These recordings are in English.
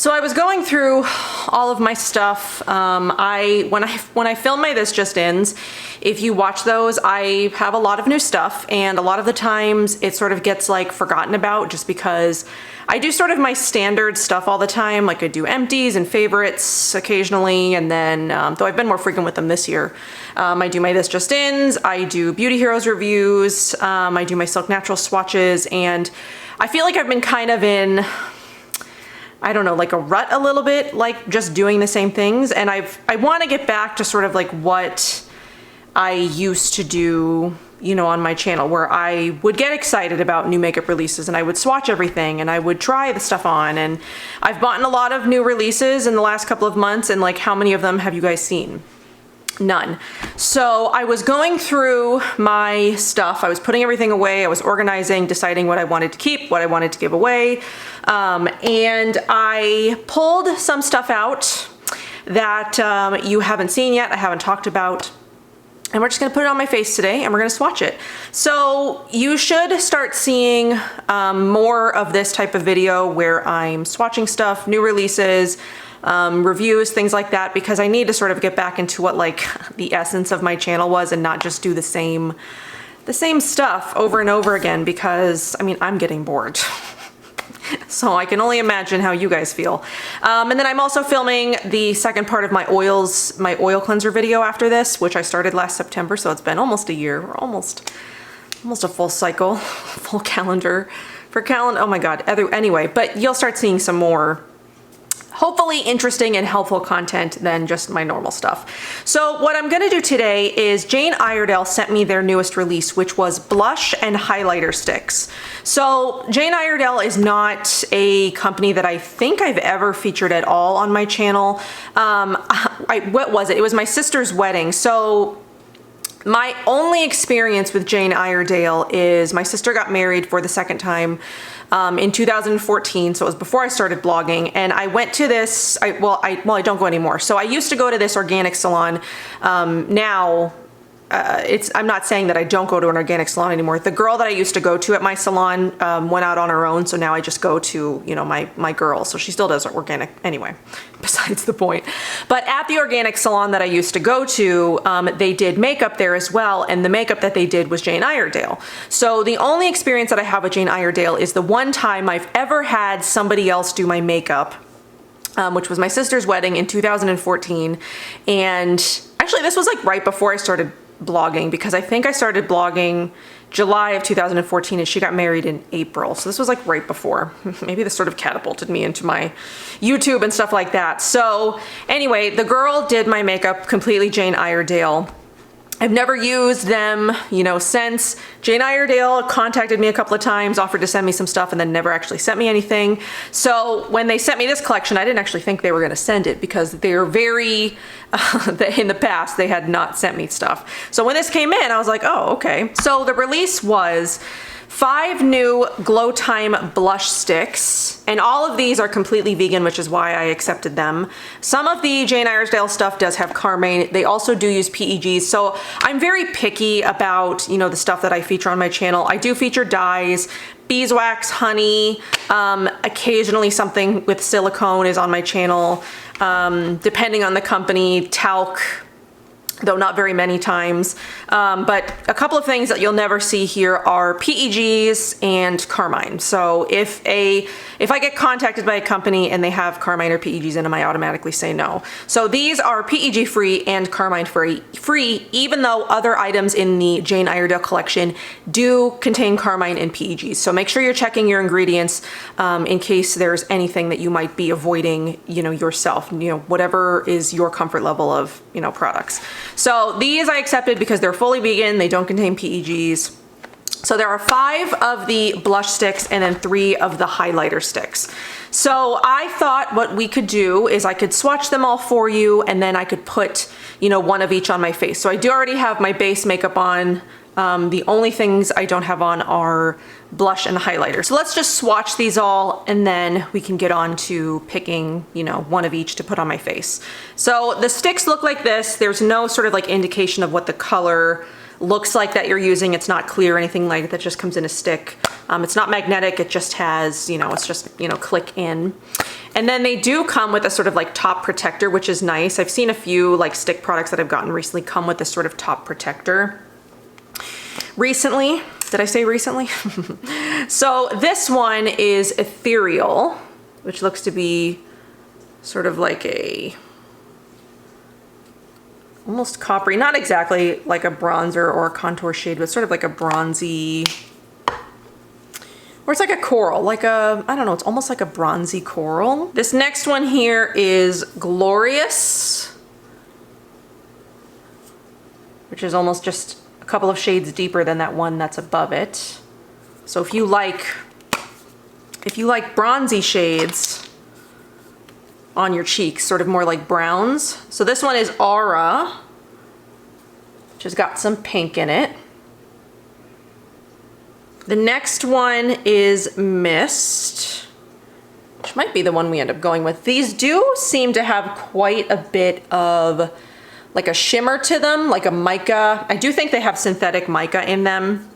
So I was going through all of my stuff. When I film my This Just Ins, if you watch those, I have a lot of new stuff, and a lot of the times it sort of gets like forgotten about just because I do sort of my standard stuff all the time. Like I do empties and favorites occasionally, and then though I've been more frequent with them this year, I do my This Just Ins, I do Beauty Heroes reviews, I do my Silk Natural swatches, and I feel like I've been kind of in, I don't know, like a rut a little bit, like just doing the same things. And I want to get back to sort of like what I used to do, you know, on my channel, where I would get excited about new makeup releases and I would swatch everything and I would try the stuff on. And I've bought a lot of new releases in the last couple of months, and like, how many of them have you guys seen? None. So I was going through my stuff, I was putting everything away, I was organizing, deciding what I wanted to keep, what I wanted to give away, and I pulled some stuff out that you haven't seen yet, I haven't talked about, and we're just gonna put it on my face today and we're gonna swatch it. So you should start seeing more of this type of video where I'm swatching stuff, new releases, reviews, things like that, because I need to sort of get back into what like the essence of my channel was and not just do the same stuff over and over again, because I mean, I'm getting bored. So I can only imagine how you guys feel. And then I'm also filming the second part of my oil cleanser video after this, which I started last September. So it's been almost a year, or almost a full cycle, full calendar for calendar. Oh my God. Anyway, but you'll start seeing some more hopefully interesting and helpful content than just my normal stuff. So what I'm gonna do today is Jane Iredale sent me their newest release, which was blush and highlighter sticks. So Jane Iredale is not a company that I think I've ever featured at all on my channel. What was it? It was my sister's wedding. So my only experience with Jane Iredale is my sister got married for the second time in 2014, so it was before I started blogging, and I went to this, I don't go anymore. So I used to go to this organic salon. Now, I'm not saying that I don't go to an organic salon anymore. The girl that I used to go to at my salon went out on her own, so now I just go to, you know, my girl. So she still does organic anyway, besides the point. But at the organic salon that I used to go to, they did makeup there as well, and the makeup that they did was Jane Iredale. So the only experience that I have with Jane Iredale is the one time I've ever had somebody else do my makeup, which was my sister's wedding in 2014. And actually this was like right before I started blogging, because I think I started blogging July of 2014 and she got married in April. So this was like right before. Maybe this sort of catapulted me into my YouTube and stuff like that. So anyway, the girl did my makeup completely Jane Iredale. I've never used them, you know, since. Jane Iredale contacted me a couple of times, offered to send me some stuff, and then never actually sent me anything. So when they sent me this collection, I didn't actually think they were gonna send it, because they're very, in the past, they had not sent me stuff. So when this came in, I was like, oh, okay. So the release was 5 new Glowtime blush sticks, and all of these are completely vegan, which is why I accepted them. Some of the Jane Iredale stuff does have carmine. They also do use PEGs, so I'm very picky about, you know, the stuff that I feature on my channel. I do feature dyes, beeswax, honey, occasionally something with silicone is on my channel, depending on the company, talc, though not very many times. But a couple of things that you'll never see here are PEGs and carmine. So if I get contacted by a company and they have carmine or PEGs in them, I automatically say no. So these are PEG free and carmine free, even though other items in the Jane Iredale collection do contain carmine and PEGs. So make sure you're checking your ingredients in case there's anything that you might be avoiding, you know, yourself, you know, whatever is your comfort level of, you know, products. So these I accepted because they're fully vegan, they don't contain PEGs. So there are 5 of the blush sticks and then 3 of the highlighter sticks. So I thought what we could do is I could swatch them all for you, and then I could put, you know, one of each on my face. So I do already have my base makeup on. The only things I don't have on are blush and highlighter. So let's just swatch these all, and then we can get on to picking, you know, one of each to put on my face. So the sticks look like this. There's no sort of like indication of what the color looks like that you're using. It's not clear or anything like that. It just comes in a stick. It's not magnetic. It just has, you know, it's just, you know, click in. And then they do come with a sort of like top protector, which is nice. I've seen a few like stick products that I've gotten recently come with this sort of top protector. Recently, did I say recently? So this one is Ethereal, which looks to be sort of like a almost coppery, not exactly like a bronzer or a contour shade, but sort of like a bronzy, or it's like a coral, like a, I don't know, it's almost like a bronzy coral. This next one here is Glorious, which is almost just a couple of shades deeper than that one that's above it. So if you like bronzy shades on your cheeks, sort of more like browns. So this one is Aura, which has got some pink in it. The next one is Mist, which might be the one we end up going with. These do seem to have quite a bit of like a shimmer to them, like a mica. I do think they have synthetic mica in them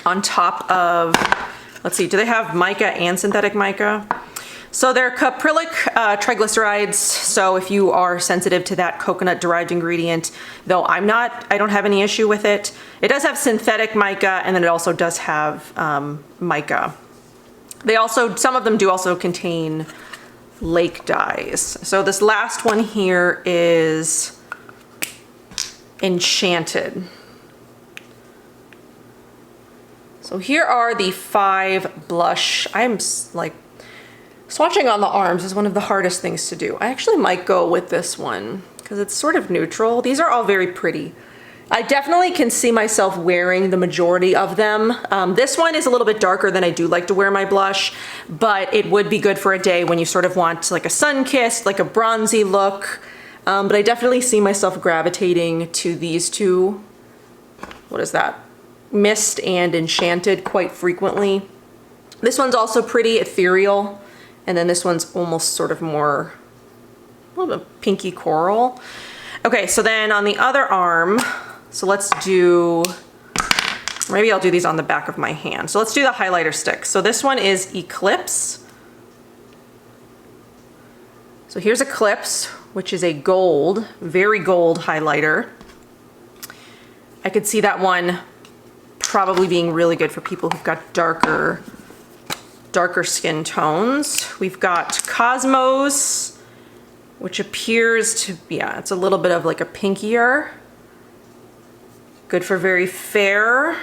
on top of, let's see, do they have mica and synthetic mica? So they're caprylic triglycerides. So if you are sensitive to that coconut derived ingredient, though I'm not, I don't have any issue with it. It does have synthetic mica, and then it also does have mica. They also, some of them do also contain lake dyes. So this last one here is Enchanted. So here are the 5 blush. I'm like, swatching on the arms is one of the hardest things to do. I actually might go with this one because it's sort of neutral. These are all very pretty. I definitely can see myself wearing the majority of them. This one is a little bit darker than I do like to wear my blush, but it would be good for a day when you sort of want like a sun-kissed, like a bronzy look. But I definitely see myself gravitating to these two. What is that? Mist and Enchanted quite frequently. This one's also pretty ethereal. And then this one's almost sort of more, a little bit pinky coral. Okay, so then on the other arm, so let's do, maybe I'll do these on the back of my hand. So let's do the highlighter stick. So this one is Eclipse. So here's Eclipse, which is a gold, very gold highlighter. I could see that one probably being really good for people who've got darker skin tones. We've got Cosmos, which appears to be, yeah, it's a little bit of like a pinkier. Good for very fair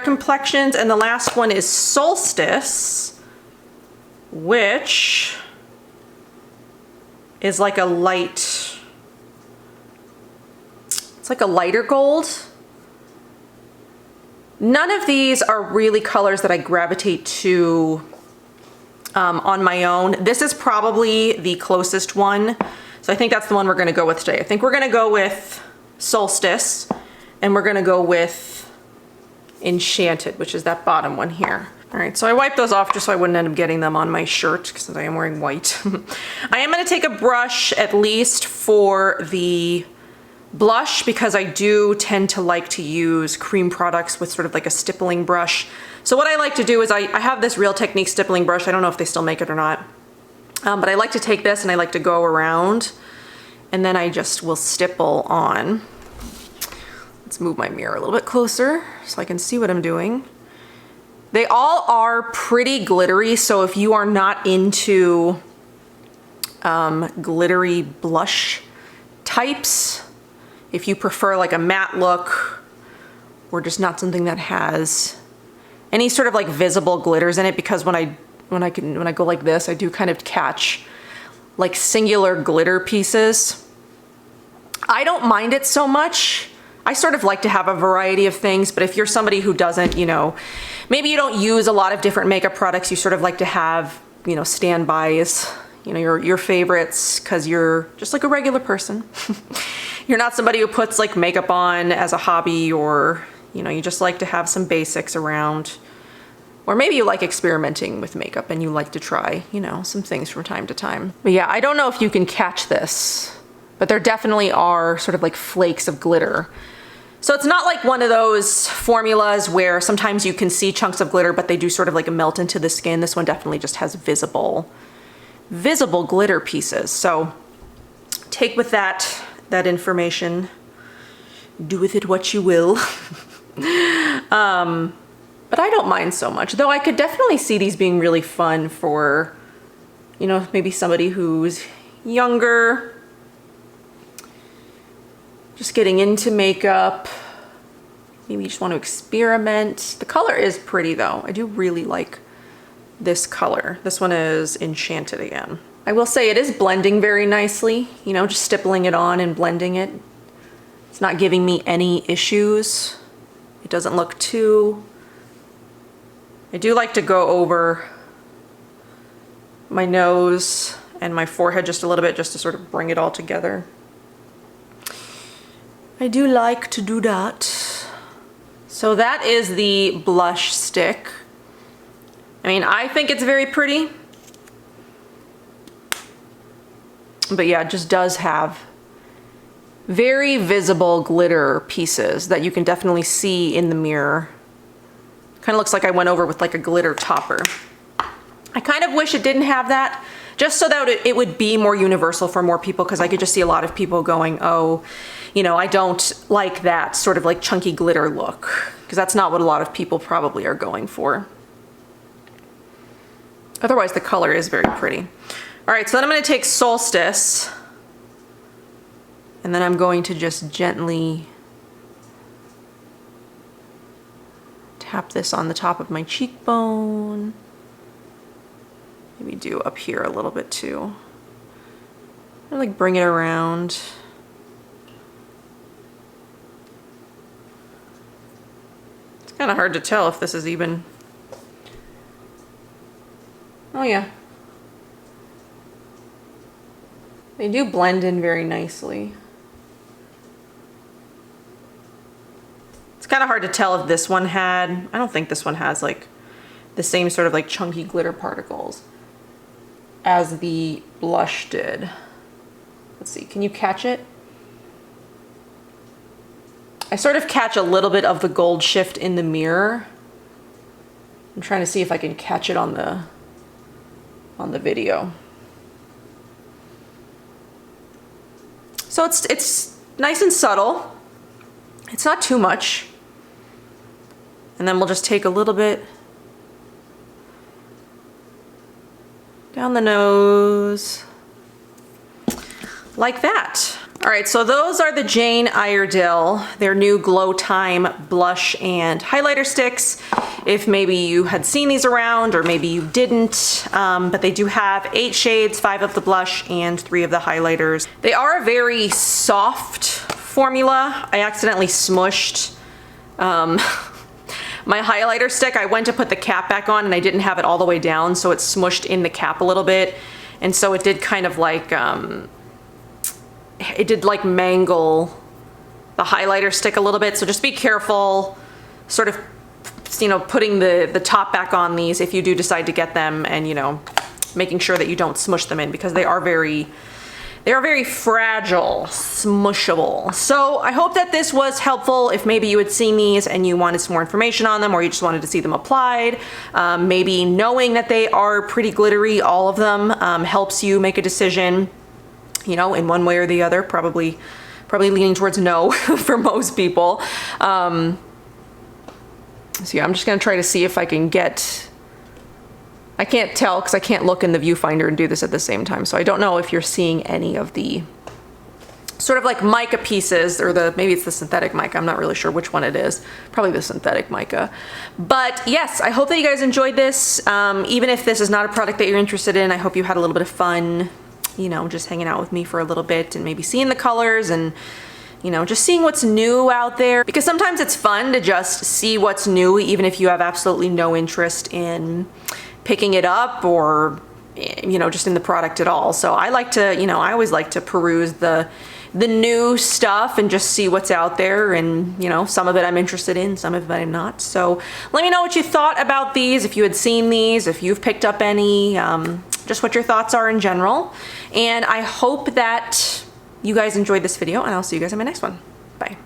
complexions. And the last one is Solstice, which is like a light, it's like a lighter gold. None of these are really colors that I gravitate to on my own. This is probably the closest one. So I think that's the one we're gonna go with today. I think we're gonna go with Solstice, and we're gonna go with Enchanted, which is that bottom one here. All right, so I wiped those off just so I wouldn't end up getting them on my shirt because I am wearing white. I am gonna take a brush at least for the blush because I do tend to like to use cream products with sort of like a stippling brush. So what I like to do is I have this Real Technique stippling brush. I don't know if they still make it or not. But I like to take this and I like to go around and then I just will stipple on. Let's move my mirror a little bit closer so I can see what I'm doing. They all are pretty glittery, so if you are not into glittery blush types, if you prefer like a matte look or just not something that has any sort of like visible glitters in it, because when I go like this, I do kind of catch like singular glitter pieces. I don't mind it so much. I sort of like to have a variety of things, but if you're somebody who doesn't, you know, maybe you don't use a lot of different makeup products, you sort of like to have, you know, standbys, you know, your favorites, because you're just like a regular person. You're not somebody who puts like makeup on as a hobby, or, you know, you just like to have some basics around. Or maybe you like experimenting with makeup and you like to try, you know, some things from time to time. But yeah, I don't know if you can catch this, but there definitely are sort of like flakes of glitter So it's not like one of those formulas where sometimes you can see chunks of glitter, but they do sort of like melt into the skin. This one definitely just has visible glitter pieces. So take with that information, do with it what you will. But I don't mind so much, though I could definitely see these being really fun for, you know, maybe somebody who's younger, just getting into makeup. Maybe you just want to experiment. The color is pretty though. I do really like this color. This one is Enchanted again. I will say it is blending very nicely, you know, just stippling it on and blending it. It's not giving me any issues. It doesn't look too... I do like to go over my nose and my forehead just a little bit, just to sort of bring it all together. I do like to do that. So that is the blush stick. I mean, I think it's very pretty. But yeah, it just does have very visible glitter pieces that you can definitely see in the mirror. Kind of looks like I went over with like a glitter topper. I kind of wish it didn't have that, just so that it would be more universal for more people, because I could just see a lot of people going, oh, you know, I don't like that sort of like chunky glitter look, because that's not what a lot of people probably are going for. Otherwise, the color is very pretty. All right, so then I'm going to take Solstice, and then I'm going to just gently tap this on the top of my cheekbone. Maybe do up here a little bit too. And like bring it around. It's kind of hard to tell if this is even... Oh yeah. They do blend in very nicely. It's kind of hard to tell if this one had... I don't think this one has like the same sort of like chunky glitter particles as the blush did. Let's see, can you catch it? I sort of catch a little bit of the gold shift in the mirror. I'm trying to see if I can catch it on the video. So it's nice and subtle. It's not too much. And then we'll just take a little bit down the nose, like that. All right, so those are the Jane Iredale, their new Glowtime blush and highlighter sticks. If maybe you had seen these around, or maybe you didn't, but they do have 8 shades, 5 of the blush and 3 of the highlighters. They are a very soft formula. I accidentally smushed my highlighter stick. I went to put the cap back on and I didn't have it all the way down, so it smushed in the cap a little bit. And so it did kind of like, it did like mangle the highlighter stick a little bit. So just be careful sort of, you know, putting the top back on these if you do decide to get them, and, you know, making sure that you don't smush them in, because they are very fragile, smushable. So I hope that this was helpful. If maybe you had seen these and you wanted some more information on them, or you just wanted to see them applied, maybe knowing that they are pretty glittery, all of them, helps you make a decision, you know, in one way or the other, probably leaning towards no for most people. So yeah, I'm just gonna try to see if I can get... I can't tell because I can't look in the viewfinder and do this at the same time. So I don't know if you're seeing any of the sort of like mica pieces, or maybe it's the synthetic mica. I'm not really sure which one it is. Probably the synthetic mica. But yes, I hope that you guys enjoyed this. Even if this is not a product that you're interested in, I hope you had a little bit of fun, you know, just hanging out with me for a little bit and maybe seeing the colors and, you know, just seeing what's new out there. Because sometimes it's fun to just see what's new, even if you have absolutely no interest in picking it up, or, you know, just in the product at all. So I like to, you know, I always like to peruse the new stuff and just see what's out there. And, you know, some of it I'm interested in, some of it I'm not. So let me know what you thought about these, if you had seen these, if you've picked up any, just what your thoughts are in general. And I hope that you guys enjoyed this video, and I'll see you guys in my next one. Bye.